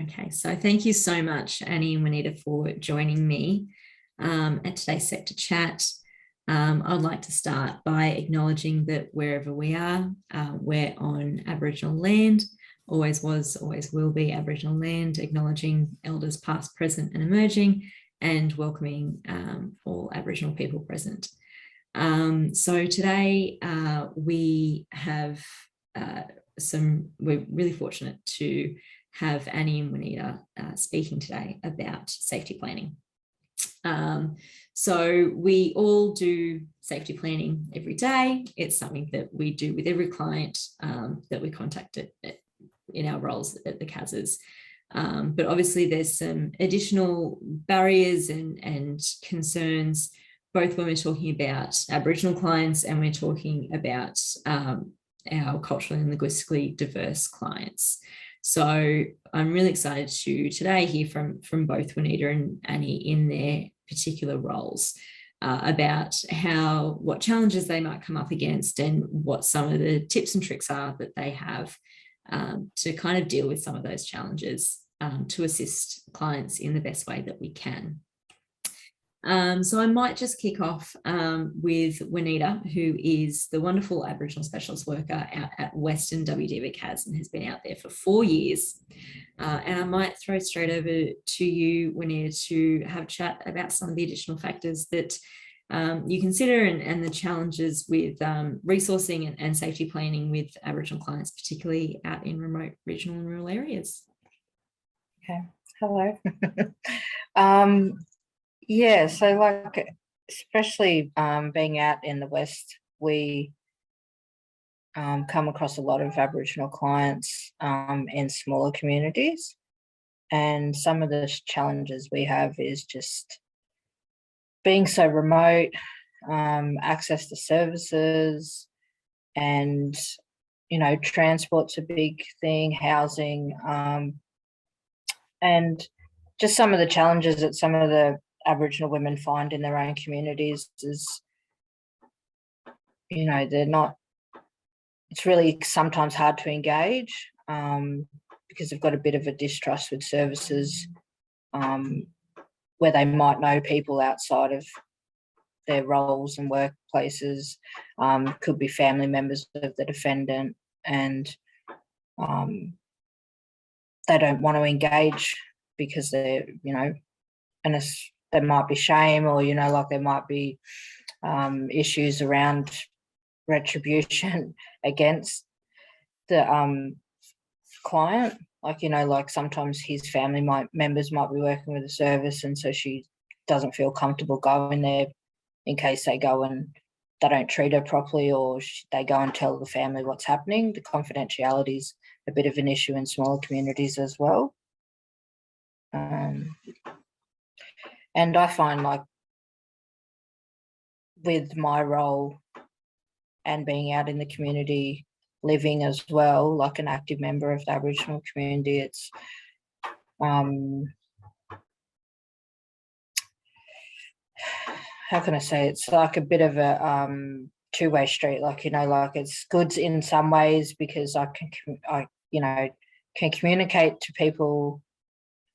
Okay, so thank you so much, Annie and Wanita, for joining me at today's Sector Chat. I'd like to start by acknowledging that wherever we are, we're on Aboriginal land, always was, always will be Aboriginal land, acknowledging elders past, present and emerging, and welcoming all Aboriginal people present. So today we have we're really fortunate to have Annie and Wanita speaking today about safety planning. So we all do safety planning every day. It's something that we do with every client that we contact in our roles at the CASs. But obviously there's some additional barriers and concerns, both when we're talking about Aboriginal clients and we're talking about our culturally and linguistically diverse clients. So I'm really excited to today hear from both Wanita and Annie in their particular roles about what challenges they might come up against and what some of the tips and tricks are that they have to kind of deal with some of those challenges to assist clients in the best way that we can. So I might just kick off with Wanita, who is the wonderful Aboriginal Specialist Worker out at Western WDVCAS and has been out there for 4 years. And I might throw straight over to you, Wanita, to have a chat about some of the additional factors that you consider and the challenges with resourcing and safety planning with Aboriginal clients, particularly out in remote regional and rural areas. Okay, hello. Yeah, so like, especially being out in the West, we come across a lot of Aboriginal clients in smaller communities. And some of the challenges we have is just being so remote, access to services, and, you know, transport's a big thing, housing, and just some of the challenges that some of the Aboriginal women find in their own communities is, you know, it's really sometimes hard to engage because they've got a bit of a distrust with services where they might know people outside of their roles and workplaces, could be family members of the defendant, and they don't want to engage because they're, you know, and there might be shame, or, you know, like there might be issues around retribution against the client. Like, you know, like sometimes his family members might be working with the service, and so she doesn't feel comfortable going there in case they go and they don't treat her properly, or they go and tell the family what's happening. The confidentiality is a bit of an issue in smaller communities as well. And I find, like, with my role and being out in the community, living as well, like an active member of the Aboriginal community, it's how can I say, it's like a bit of a two-way street. Like, you know, like it's good in some ways because I you know, can communicate to people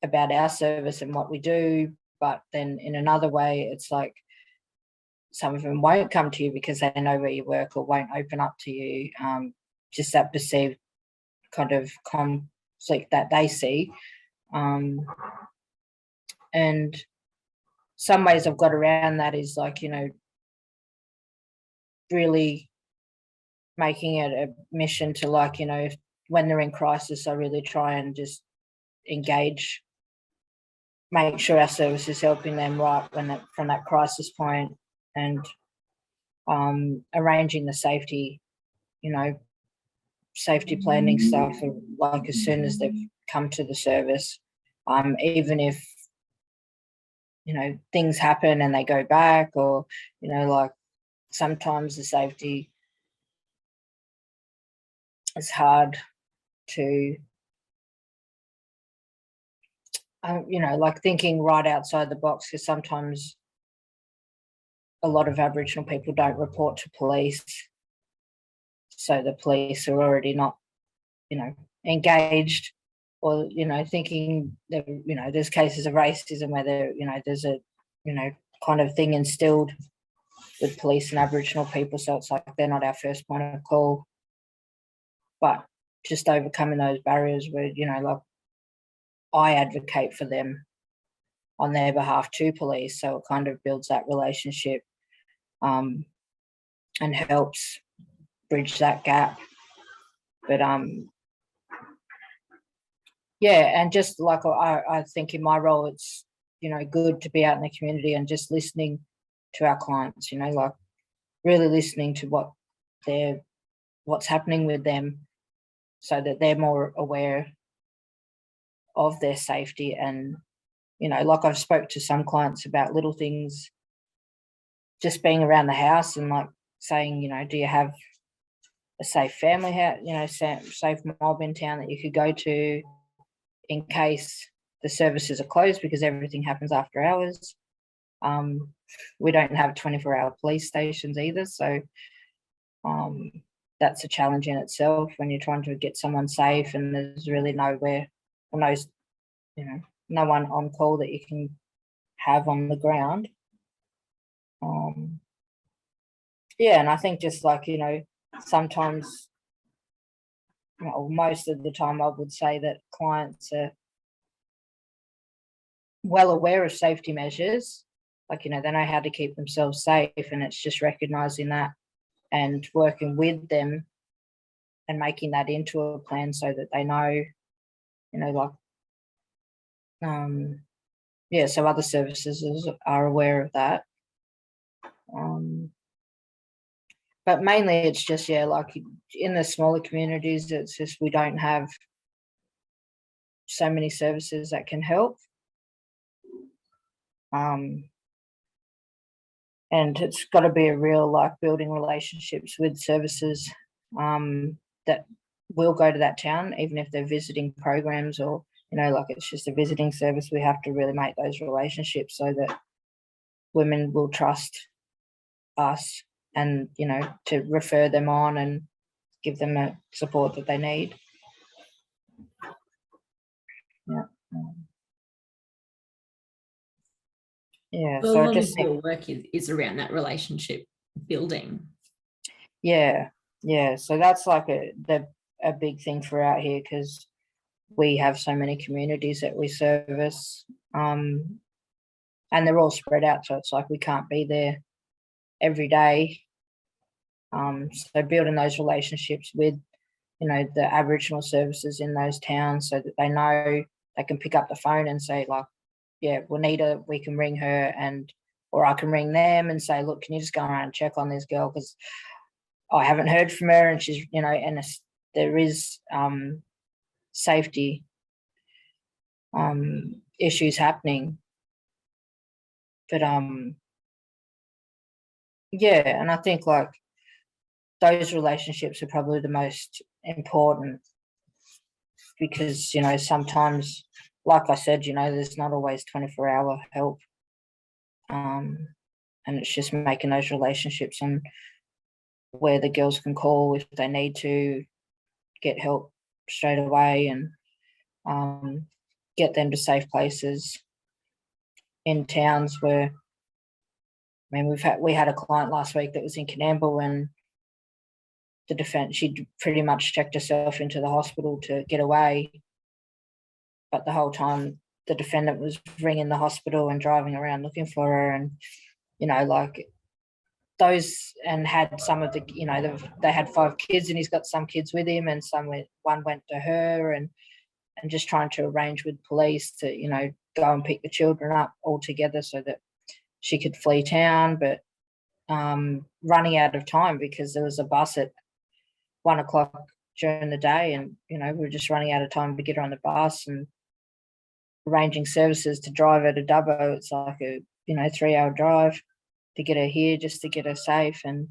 about our service and what we do, but then in another way, it's like some of them won't come to you because they know where you work, or won't open up to you. Just that perceived kind of conflict that they see. And some ways I've got around that is, like, you know, really making it a mission to, like, you know, when they're in crisis, I really try and just engage, make sure our service is helping them right from that crisis point, and arranging the safety, you know, safety planning stuff, like as soon as they've come to the service, even if, you know, things happen and they go back, or, you know, like sometimes the safety is hard to, you know, like thinking right outside the box, because sometimes a lot of Aboriginal people don't report to police, so the police are already not, you know, engaged or, you know, thinking that, you know, there's cases of racism where there, you know, there's a, you know, kind of thing instilled with police and Aboriginal people. So it's like they're not our first point of call. But just overcoming those barriers where, you know, like I advocate for them on their behalf to police. So it kind of builds that relationship and helps bridge that gap. But yeah, and just like I think in my role, it's, you know, good to be out in the community and just listening to our clients, you know, like really listening to what's happening with them so that they're more aware of their safety. And, you know, like I've spoke to some clients about little things, just being around the house and like saying, you know, do you have a safe family house, you know, safe mob in town that you could go to in case the services are closed, because everything happens after hours. We don't have 24-hour police stations either, so that's a challenge in itself when you're trying to get someone safe and there's really nowhere, or no, you know, no one on call that you can have on the ground. Yeah, and I think just like, you know, sometimes, well, most of the time I would say that clients are well aware of safety measures, like, you know, they know how to keep themselves safe, and it's just recognizing that and working with them and making that into a plan so that they know, you know, like, yeah, so other services are aware of that. But mainly it's just, yeah, like in the smaller communities, it's just we don't have so many services that can help. And it's got to be a real, like, building relationships with services that will go to that town, even if they're visiting programs or, you know, like it's just a visiting service. We have to really make those relationships so that women will trust us and, you know, to refer them on and give them the support that they need. Yeah. Yeah. So So a lot just of your work is around that relationship building. yeah. So that's like a big thing for out here, because we have so many communities that we service, and they're all spread out. So it's like we can't be there every day. So building those relationships with, you know, the Aboriginal services in those towns so that they know they can pick up the phone and say, like, yeah, Wanita, we can ring her, and or I can ring them and say, look, can you just go around and check on this girl, because I haven't heard from her, and she's, you know, and there is safety issues happening. But yeah, and I think like those relationships are probably the most important, because, you know, sometimes, like I said, you know, there's not always 24-hour help. And it's just making those relationships and where the girls can call if they need to get help straight away, and get them to safe places in towns where, I mean, we had a client last week that was in Canamble, and the defense, she pretty much checked herself into the hospital to get away, but the whole time the defendant was ringing the hospital and driving around looking for her, and, you know, like those, and had some of the, you know, they had 5 kids, and he's got some kids with him, and one went to her, and just trying to arrange with police to, you know, go and pick the children up all together so that she could flee town, but running out of time because there was a bus at 1 o'clock during the day, and, you know, we were just running out of time to get her on the bus, and arranging services to drive her to Dubbo. It's like a, you know, 3-hour drive to get her here just to get her safe. And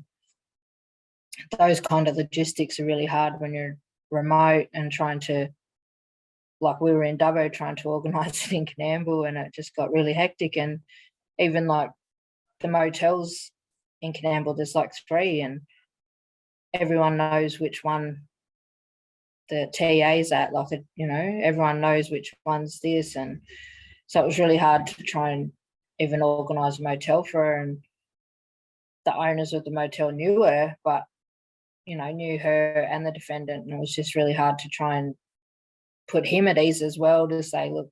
those kind of logistics are really hard when you're remote and trying to, like we were in Dubbo trying to organise it in Canamble, and it just got really hectic. And even like the motels in Canamble, there's like 3, and everyone knows which one the TAs at, like, you know, everyone knows which one's this. And so it was really hard to try and even organise a motel for her, and the owners of the motel knew her, but, you know, knew her and the defendant, and it was just really hard to try and put him at ease as well, to say, look,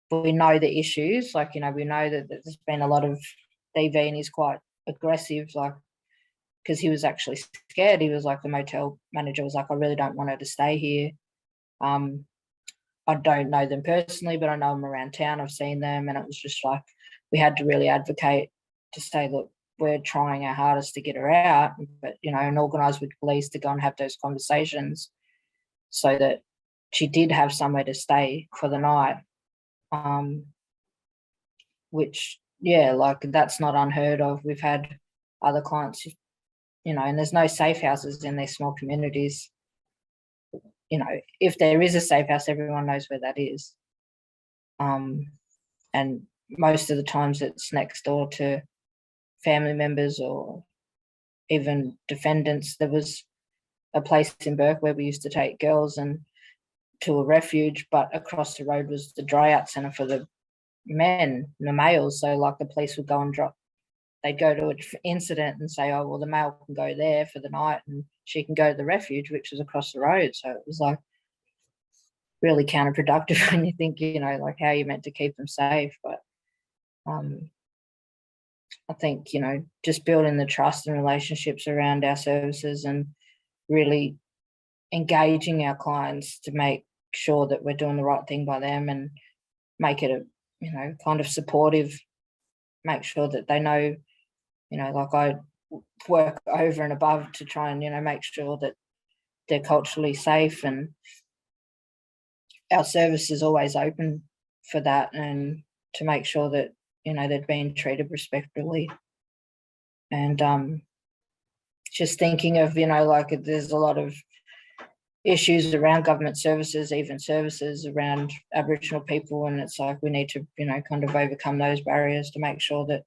we know the issues, like, you know, we know that there's been a lot of DV and he's quite aggressive, like, because he was actually scared. He was like, the motel manager was like, I really don't want her to stay here. I don't know them personally, but I know them around town. I've seen them. And it was just like, we had to really advocate to say, look, we're trying our hardest to get her out, but, you know, and organise with police to go and have those conversations so that she did have somewhere to stay for the night. Which, yeah, like, that's not unheard of. We've had other clients, you know, and there's no safe houses in these small communities. You know, if there is a safe house, everyone knows where that is. And most of the times it's next door to family members or even defendants. There was a place in Burke where we used to take girls and to a refuge, but across the road was the dry out centre for the men, the males. So, like, the police would go and they'd go to an incident and say, oh, well, the male can go there for the night and she can go to the refuge, which was across the road. So it was like really counterproductive when you think, you know, like, how you're meant to keep them safe. But I think, you know, just building the trust and relationships around our services and really engaging our clients to make sure that we're doing the right thing by them and make it a, you know, kind of supportive, make sure that they know, you know, like, I work over and above to try and, you know, make sure that they're culturally safe, and our service is always open for that, and to make sure that, you know, they're being treated respectfully. And just thinking of, you know, like, there's a lot of issues around government services, even services around Aboriginal people, and it's like we need to, you know, kind of overcome those barriers to make sure that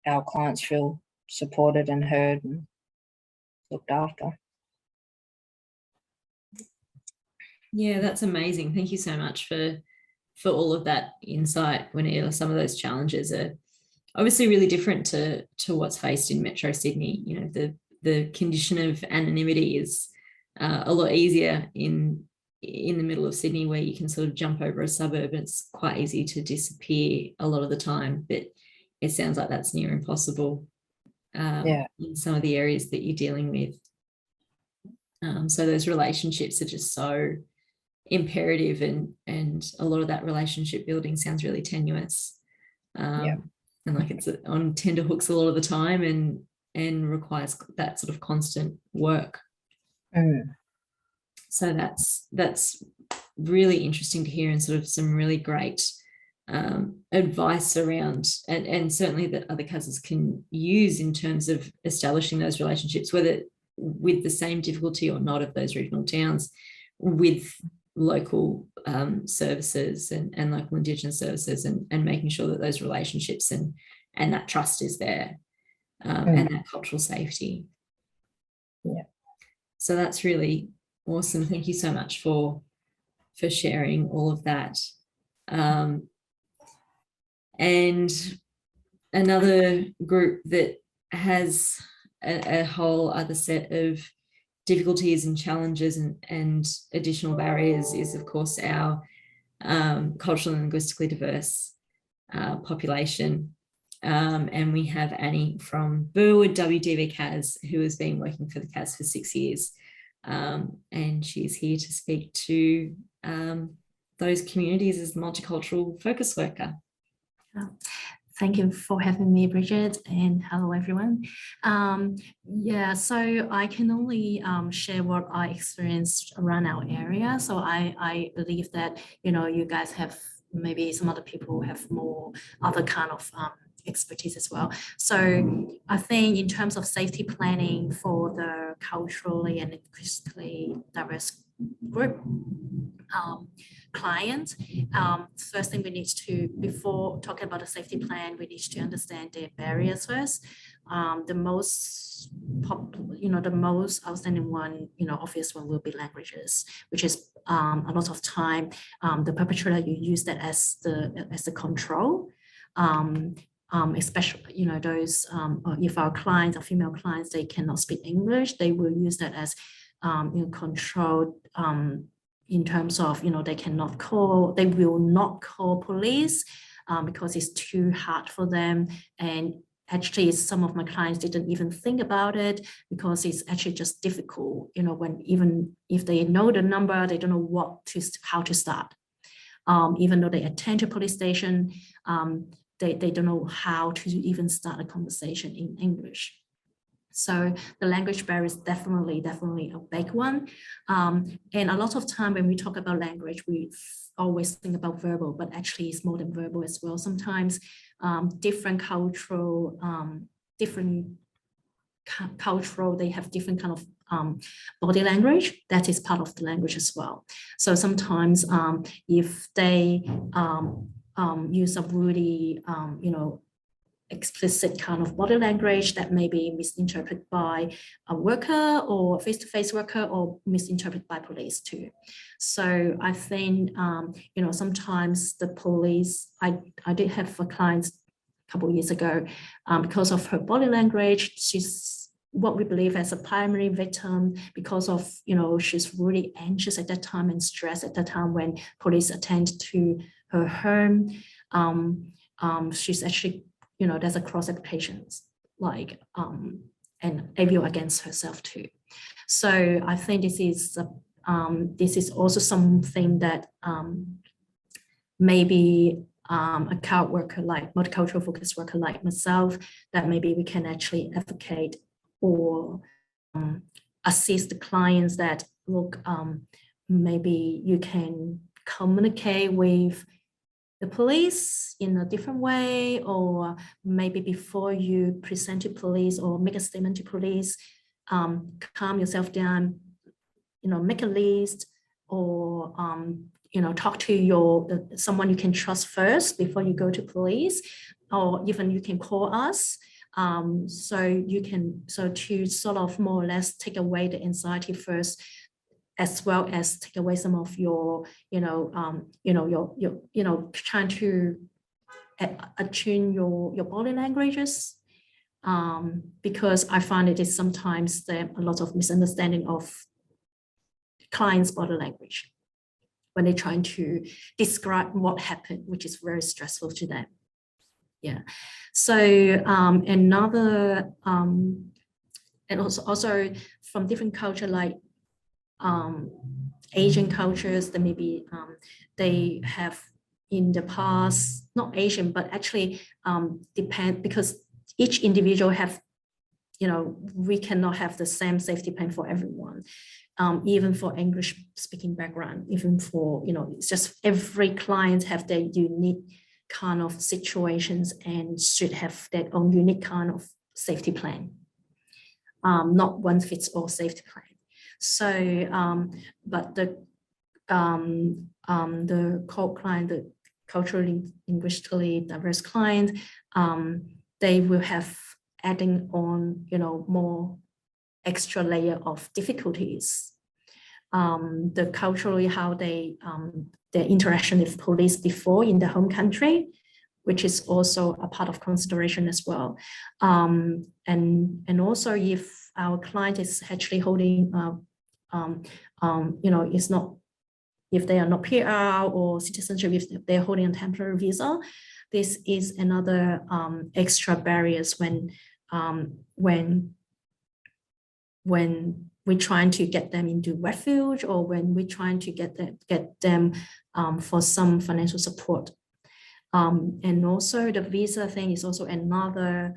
our clients feel supported and heard and looked after. Yeah, that's amazing. Thank you so much for all of that insight. When some of those challenges are obviously really different to what's faced in Metro Sydney. You know, the condition of anonymity is a lot easier in the middle of Sydney, where you can sort of jump over a suburb and it's quite easy to disappear a lot of the time. But it sounds like that's near impossible in some of the areas that you're dealing with. So those relationships are just so imperative, and a lot of that relationship building sounds really tenuous. And like, it's on tenterhooks a lot of the time, and requires that sort of constant work. So that's really interesting to hear, and sort of some really great advice around, and certainly that other CASs can use in terms of establishing those relationships, whether with the same difficulty or not of those regional towns, with local services and local Indigenous services, and making sure that those relationships and that trust is there, and that cultural safety. So that's really awesome. Thank you so much for sharing all of that. And another group that has a whole other set of difficulties and challenges and additional barriers is, of course, our culturally and linguistically diverse population. And we have Annie from Burwood WDVCAS, who has been working for the CAS for 6 years. And she's here to speak to those communities as Multicultural Focus Worker. Thank you for having me, Bridget, and hello, everyone. So I can only share what I experienced around our area. So I believe that, you know, you guys have, maybe some other people have more other kind of expertise as well. So I think in terms of safety planning for the culturally and linguistically diverse group clients, first thing we need to, before talking about a safety plan, we need to understand their barriers first. the most the most outstanding one, obvious one will be languages, which is a lot of time the perpetrator you use that as the control. Especially those if our clients, our female clients, they cannot speak English, they will use that as control in terms of they will not call police because it's too hard for them. And actually some of my clients didn't even think about it because it's actually just difficult, when even if they know the number, they don't know how to start. Even though they attend to police station, they don't know how to even start a conversation in English. So the language barrier is definitely a big one. And a lot of time when we talk about language, we always think about verbal, but actually it's more than verbal as well. Sometimes different cultural, they have different kind of body language that is part of the language as well. So sometimes if they use a really, explicit kind of body language that may be misinterpreted by a worker or face-to-face worker or misinterpreted by police too. So I think, sometimes the police, I did have a client a couple of years ago, because of her body language, she's what we believe as a primary victim because of, she's really anxious at that time and stressed at that time when police attend to her home. She's actually, there's a cross applications like and AVO against herself too. So I think this is also something that maybe a CARD worker like multicultural focus worker like myself, that maybe we can actually advocate or assist the clients that look, maybe you can communicate with the police in a different way, or maybe before you present to police or make a statement to police, calm yourself down, make a list, or talk to someone you can trust first before you go to police, or even you can call us. So to sort of more or less take away the anxiety first, as well as take away some of your, trying to attune your body languages, because I find it is sometimes there a lot of misunderstanding of clients' body language when they're trying to describe what happened, which is very stressful to them. Yeah. So another, and also from different culture, like Asian cultures, that maybe they have in the past, not Asian, but actually depend, because each individual have, we cannot have the same safety plan for everyone. Even for English speaking background, even for, it's just every client have their unique kind of situations and should have their own unique kind of safety plan. Not one fits all safety plan. So, but the core client, the culturally, linguistically diverse client, they will have adding on, more extra layer of difficulties. The culturally, how they, their interaction with police before in the home country, which is also a part of consideration as well. And also if our client is actually holding, it's not, if they are not PR or citizenship, if they're holding a temporary visa, this is another extra barriers when we're trying to get them into refuge, or when we're trying to get them for some financial support. And also the visa thing is also another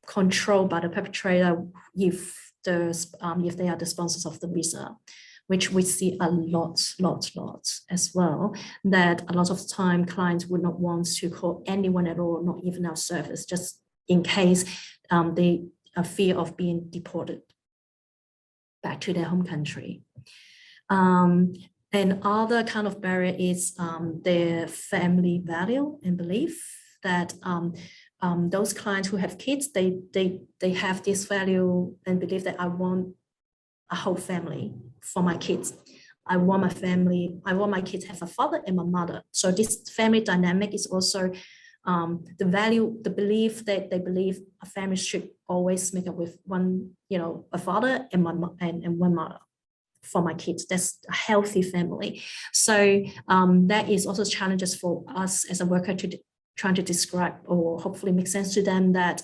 control by the perpetrator if they are the sponsors of the visa, which we see a lot as well, that a lot of time clients would not want to call anyone at all, not even our service, just in case they are fear of being deported back to their home country. And other kind of barrier is their family value and belief, that those clients who have kids, they have this value and believe that I want a whole family for my kids. I want my kids to have a father and a mother. So this family dynamic is also the value, the belief that they believe a family should always make up with one, a father and one mother for my kids. That's a healthy family. So that is also challenges for us as a worker to trying to describe or hopefully make sense to them that,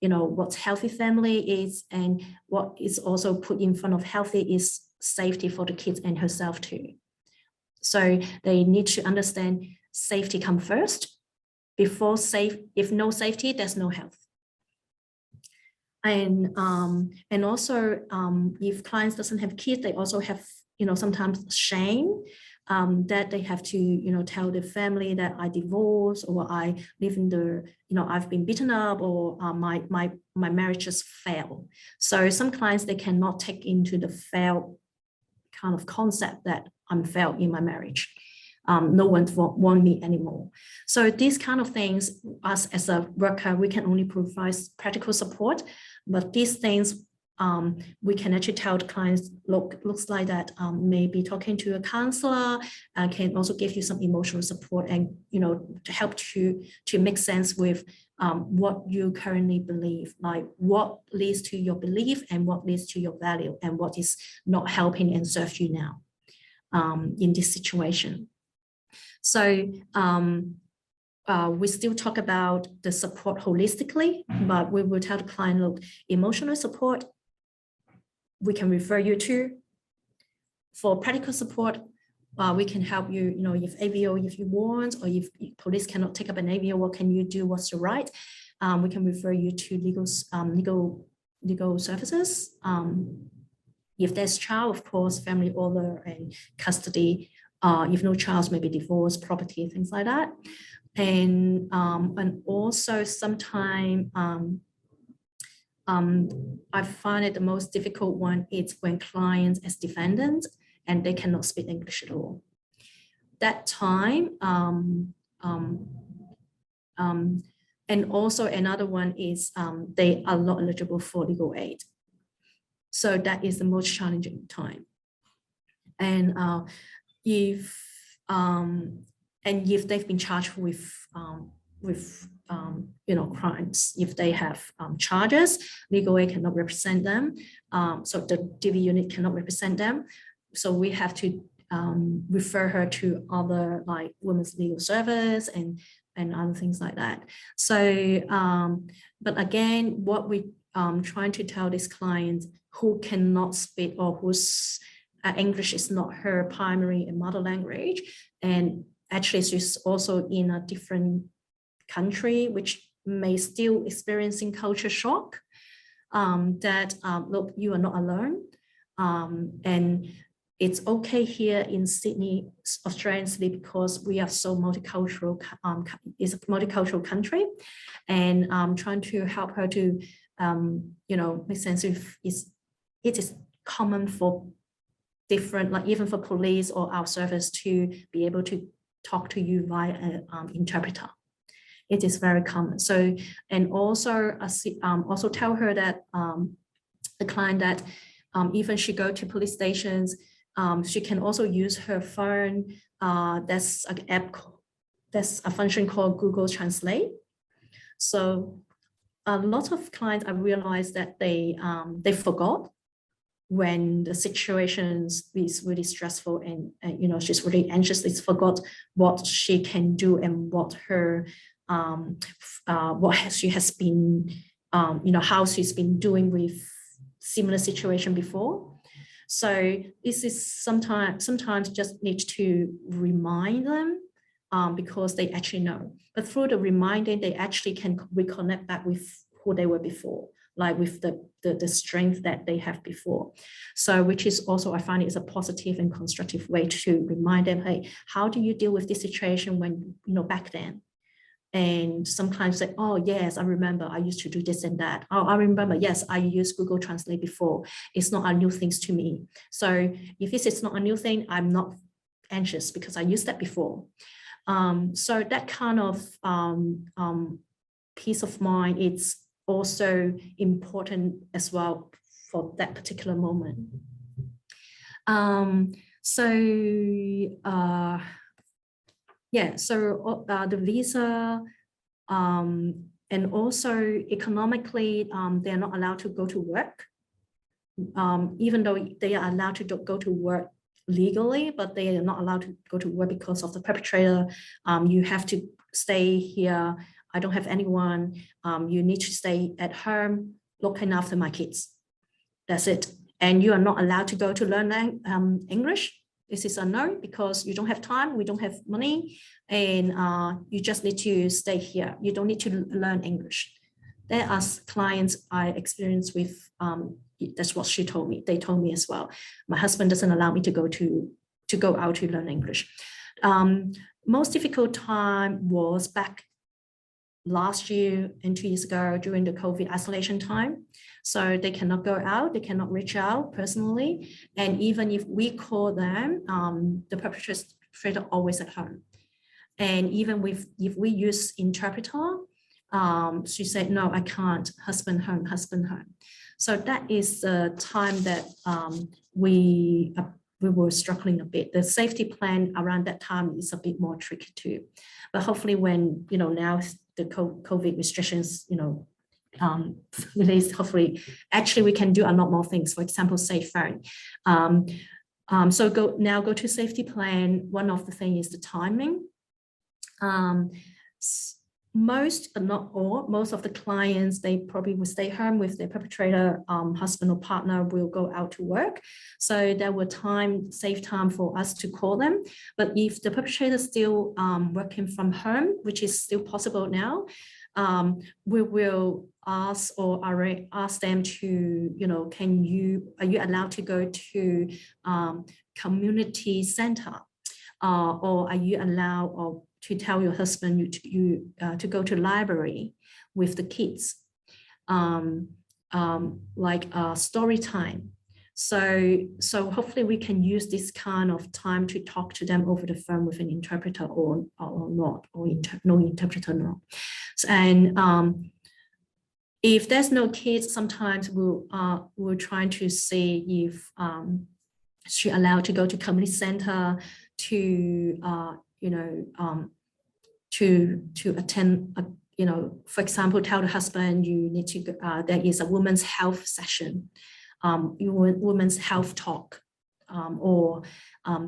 what healthy family is, and what is also put in front of healthy is safety for the kids and herself too. So they need to understand safety come first. Before if no safety, there's no health. And also if clients doesn't have kids, they also have, sometimes shame that they have to, tell the family that I divorced, or I live in the, I've been beaten up, or my marriage just failed. So some clients, they cannot take into the failed kind of concept that I'm failed in my marriage. No one want me anymore. So these kind of things, us as a worker, we can only provide practical support, but these things we can actually tell the clients, looks like that maybe talking to a counselor can also give you some emotional support and, to help to make sense with what you currently believe, like what leads to your belief and what leads to your value and what is not helping and serve you now in this situation. So we still talk about the support holistically, but we will tell the client, look, emotional support, we can refer you to. For practical support, we can help you, if AVO, if you want, or if police cannot take up an AVO, what can you do, what's your right? We can refer you to legal services. If there's child, of course, family order and custody. If no child, maybe divorce, property, things like that. And also sometimes I find it the most difficult one is when clients as defendants and they cannot speak English at all. That time, and also another one is they are not eligible for legal aid. So that is the most challenging time. And if they've been charged with crimes, if they have charges, legal aid cannot represent them. So the DV unit cannot represent them. So we have to refer her to other like women's legal service and other things like that. So, but again, what we trying to tell these clients who cannot speak or whose English is not her primary and mother language, and actually she's also in a different country, which may still experiencing culture shock, that look, you are not alone. And it's okay here in Sydney, Australian Sydney, because we are so multicultural, it's a multicultural country, and trying to help her to, make sense of it is common for different, like even for police or our service to be able to talk to you via an interpreter. It is very common. So, and also also tell her that the client that even she go to police stations, she can also use her phone. That's an app, that's a function called Google Translate. So a lot of clients, I realized that they forgot when the situation is really stressful and she's really anxious. They forgot what she can do and what her she has been how she's been doing with similar situation before. So this is sometimes just need to remind them because they actually know. But through the reminding, they actually can reconnect back with who they were before, like with the strength that they have before. So which is also, I find it is a positive and constructive way to remind them, hey, how do you deal with this situation when, back then? And some clients say, oh, yes, I remember I used to do this and that. Oh, I remember, yes, I used Google Translate before. It's not a new thing to me. So if this is not a new thing, I'm not anxious because I used that before. So that kind of peace of mind, it's also important as well for that particular moment. The visa, and also economically, they're not allowed to go to work, even though they are allowed to go to work legally, but they are not allowed to go to work because of the perpetrator. You have to stay here. I don't have anyone. You need to stay at home looking after my kids. That's it. And you are not allowed to go to learn English. This is a no, because you don't have time, we don't have money, and you just need to stay here. You don't need to learn English. There are clients I experienced with, that's what she told me. They told me as well. My husband doesn't allow me to go out to learn English. Most difficult time was back last year and 2 years ago during the COVID isolation time. So they cannot go out, they cannot reach out personally. And even if we call them, the perpetrator always at home. And even if we use interpreter, she said, no, I can't, husband home. So that is the time that we were struggling a bit. The safety plan around that time is a bit more tricky too. But hopefully when, now the COVID restrictions, released, hopefully, actually we can do a lot more things. For example, safe phone. So go to safety plan. One of the things is the timing. Most, but not all, most of the clients, they probably will stay home with their perpetrator, husband or partner will go out to work. So there were save time for us to call them. But if the perpetrator is still working from home, which is still possible now, we will ask them to, are you allowed to go to community center, or are you allowed to tell your husband to go to library with the kids, like story time. So hopefully we can use this kind of time to talk to them over the phone with an interpreter or not, or no interpreter, no. And if there's no kids, sometimes we're trying to see if she's allowed to go to community center to attend, for example, tell the husband you need to go, there is a women's health session, women's health talk, or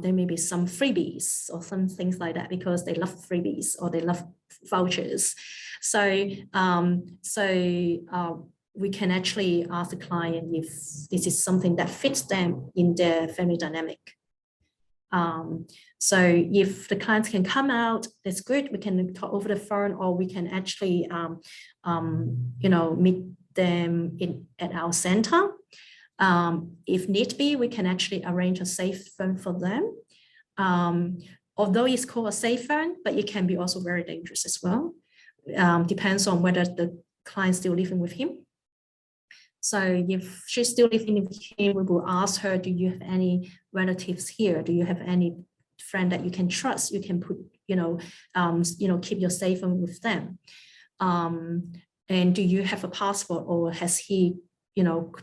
there may be some freebies or some things like that, because they love freebies or they love vouchers. So we can actually ask the client if this is something that fits them in their family dynamic. So if the clients can come out, that's good. We can talk over the phone, or we can actually, meet them at our center. If need be, we can actually arrange a safe phone for them. Although it's called a safe phone, but it can be also very dangerous as well. Depends on whether the client's still living with him. So if she's still living with him, we will ask her, do you have any relatives here? Do you have any friend that you can trust? You can put, keep your safe phone with them. And do you have a passport, or has he,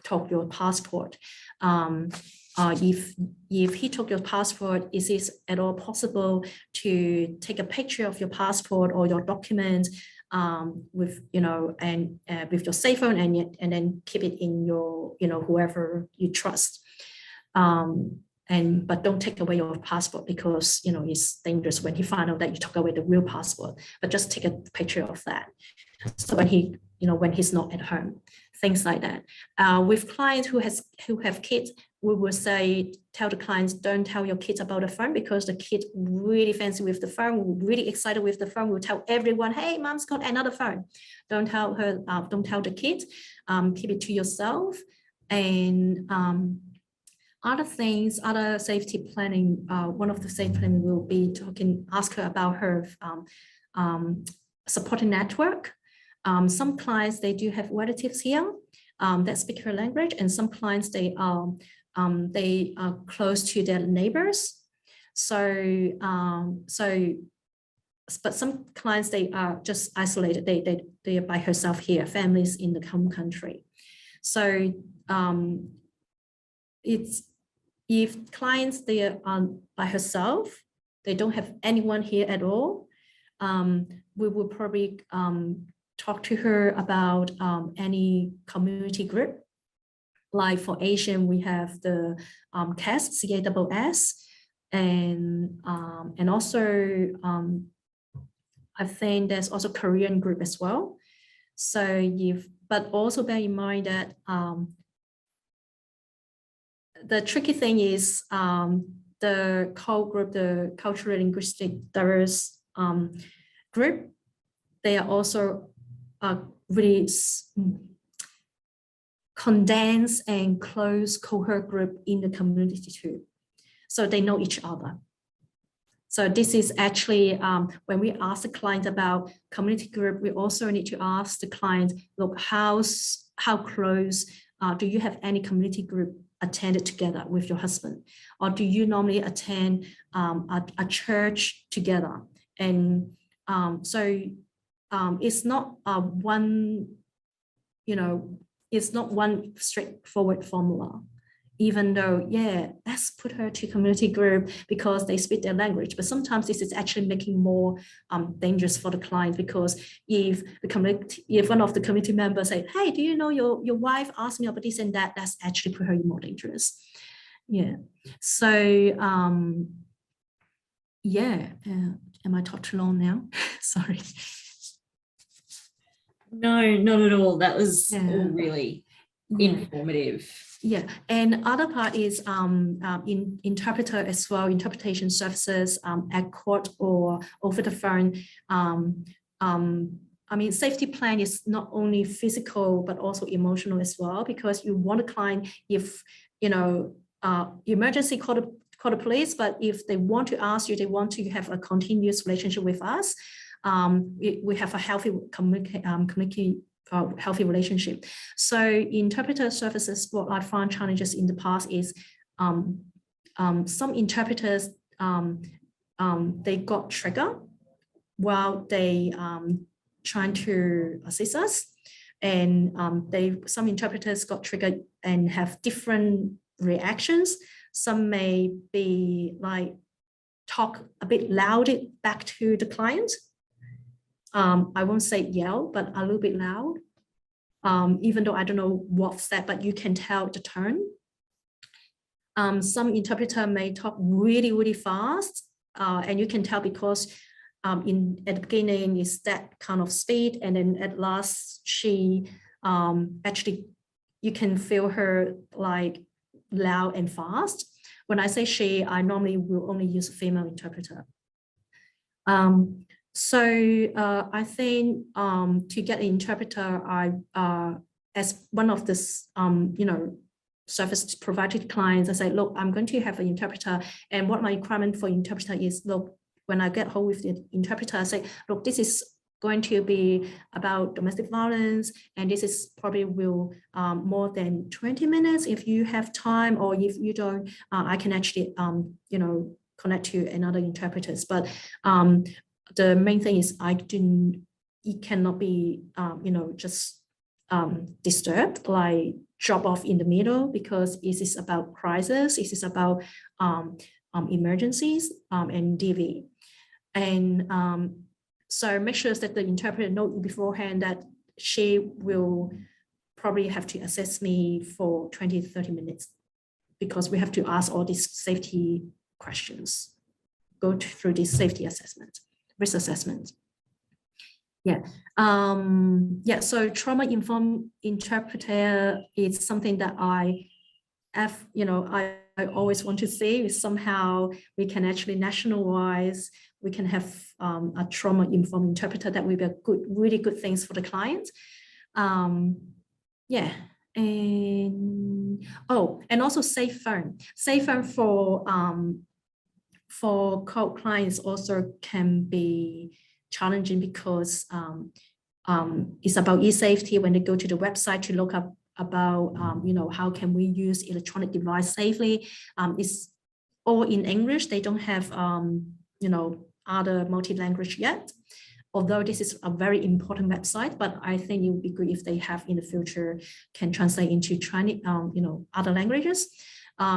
took your passport? If he took your passport, is it at all possible to take a picture of your passport or your documents with with your safe phone, and then keep it in your whoever you trust, but don't take away your passport, because it's dangerous when he find out that you took away the real passport. But just take a picture of that, so when he when he's not at home, things like that. With clients who have kids, we will tell the clients, don't tell your kids about the phone, because the kid really fancy with the phone, really excited with the phone. We'll tell everyone, hey, mom's got another phone. Don't tell her, don't tell the kid, keep it to yourself. And other things, other safety planning, one of the safety planning will be ask her about her supporting network. Some clients, they do have relatives here that speak her language, and some clients, they are close to their neighbors. So but some clients, they are just isolated. They are by herself here, families in the home country. So it's, if clients, they are by herself, they don't have anyone here at all, we will probably talk to her about any community group. Like for Asian, we have the CAS, CASS, and also I think there's also Korean group as well. So but also bear in mind that the tricky thing is the CULT group, the cultural linguistic diverse group, they are also really condensed and close cohort group in the community too. So they know each other. So this is actually, when we ask the client about community group, we also need to ask the client, look, how close do you have any community group attended together with your husband? Or do you normally attend a church together? And it's not one, it's not one straightforward formula. Even though, yeah, let's put her to community group because they speak their language. But sometimes this is actually making more dangerous for the client, because if one of the community members say, hey, do you know your wife asked me about this and that, that's actually put her more dangerous. Yeah. So, yeah. Am I talking too long now? Sorry. No, not at all. That was all really informative. Yeah, and other part is in interpreter as well, interpretation services at court or over the phone. I mean, safety plan is not only physical, but also emotional as well, because you want a client, if, emergency, call the police, but if they want to ask you, they want to have a continuous relationship with us, we have a healthy healthy relationship. So interpreter services, what I found challenges in the past is some interpreters, they got triggered while they trying to assist us, and some interpreters got triggered and have different reactions. Some may be like talk a bit louder back to the client. I won't say yell, but a little bit loud, even though I don't know what's that, but you can tell the tone. Some interpreter may talk really, really fast, and you can tell because at the beginning is that kind of speed, and then at last she actually, you can feel her like loud and fast. When I say she, I normally will only use a female interpreter. So I think to get an interpreter, as one of this, service provided to clients, I say, look, I'm going to have an interpreter, and what my requirement for interpreter is, look, when I get hold with the interpreter, I say, look, this is going to be about domestic violence, and this is probably will more than 20 minutes if you have time, or if you don't, I can actually, connect to another interpreters. But the main thing is it cannot be, just disturbed, like drop off in the middle, because it is about crisis, it is about emergencies and DV. And so make sure that the interpreter knows beforehand that she will probably have to assess me for 20 to 30 minutes, because we have to ask all these safety questions, go through this safety assessment, risk assessment. Yeah. So trauma-informed interpreter is something that I always want to see, is somehow we can actually nationalize, we can have a trauma-informed interpreter that will be a really good things for the client. Yeah. And also safe phone. Safe phone for CULT clients also can be challenging, because it's about e-safety. When they go to the website to look up about how can we use electronic device safely, it's all in English. They don't have other multi-language yet. Although this is a very important website, but I think it would be good if they have in the future can translate into Chinese, other languages.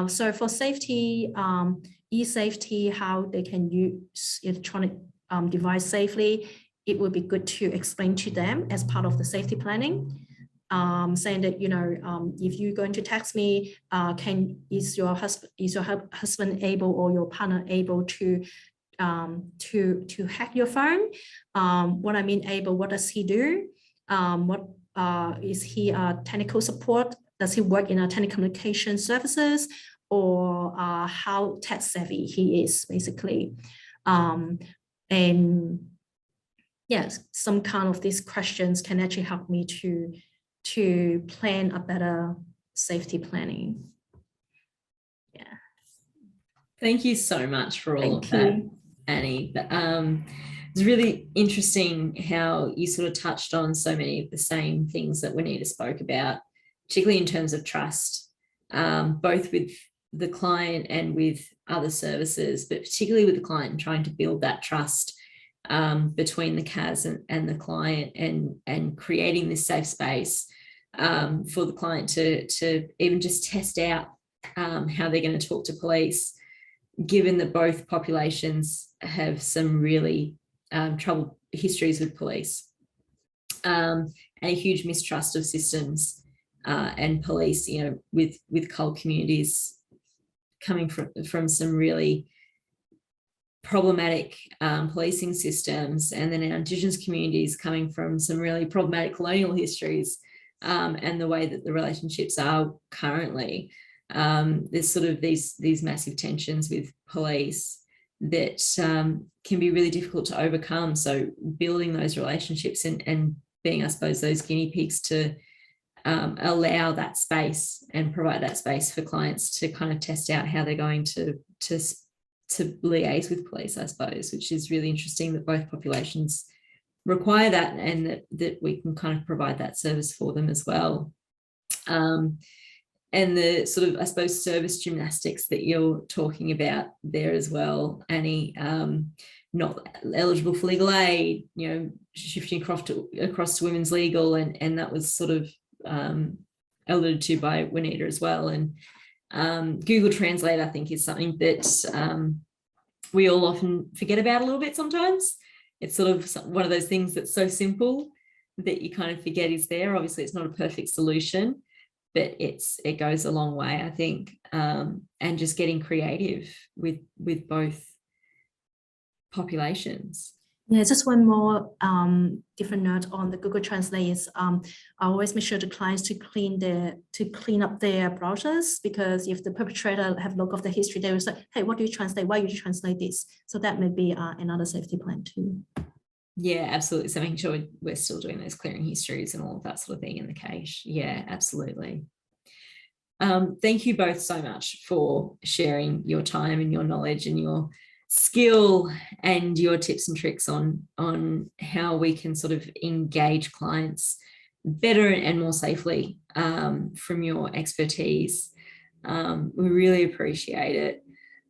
So for safety, e-safety, how they can use electronic device safely, it would be good to explain to them as part of the safety planning. Saying that if you're going to text me, is your husband able or your partner able to hack your phone? What I mean able, what does he do? What is he technical support? Does he work in a telecommunication services, or how tech savvy he is, basically? And yes, some kind of these questions can actually help me to plan a better safety planning. Yeah. Thank you so much for all of that, Thank you, Annie. It's really interesting how you sort of touched on so many of the same things that Wanita spoke about, particularly in terms of trust, both with the client and with other services, but particularly with the client and trying to build that trust between the CAS and the client, and creating this safe space for the client to even just test out how they're going to talk to police, given that both populations have some really troubled histories with police, and a huge mistrust of systems and police, with CULT communities coming from some really problematic policing systems, and then our Indigenous communities coming from some really problematic colonial histories, and the way that the relationships are currently. There's sort of these massive tensions with police that can be really difficult to overcome. So building those relationships and being, I suppose, those guinea pigs to allow that space and provide that space for clients to kind of test out how they're going to liaise with police, I suppose, which is really interesting that both populations require that, and that we can kind of provide that service for them as well. And the sort of, I suppose, service gymnastics that you're talking about there as well, Annie, not eligible for legal aid, shifting across to women's legal, and that was sort of alluded to by Wanita as well. And Google Translate, I think, is something that we all often forget about a little bit sometimes. It's sort of one of those things that's so simple that you kind of forget is there. Obviously, it's not a perfect solution, but it goes a long way, I think, and just getting creative with both populations. Yeah, just one more different note on the Google Translate is I always make sure the clients to clean up their browsers, because if the perpetrator have look of the history, they will say, hey, what do you translate? Why do you translate this? So that may be another safety plan too. Yeah, absolutely. So making sure we're still doing those clearing histories and all of that sort of thing in the cache. Yeah, absolutely. Thank you both so much for sharing your time and your knowledge and your skill and your tips and tricks on how we can sort of engage clients better and more safely from your expertise. We really appreciate it.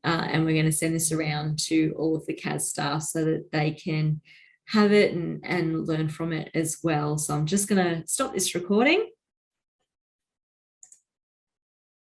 And we're going to send this around to all of the CAS staff so that they can have it and learn from it as well. So I'm just going to stop this recording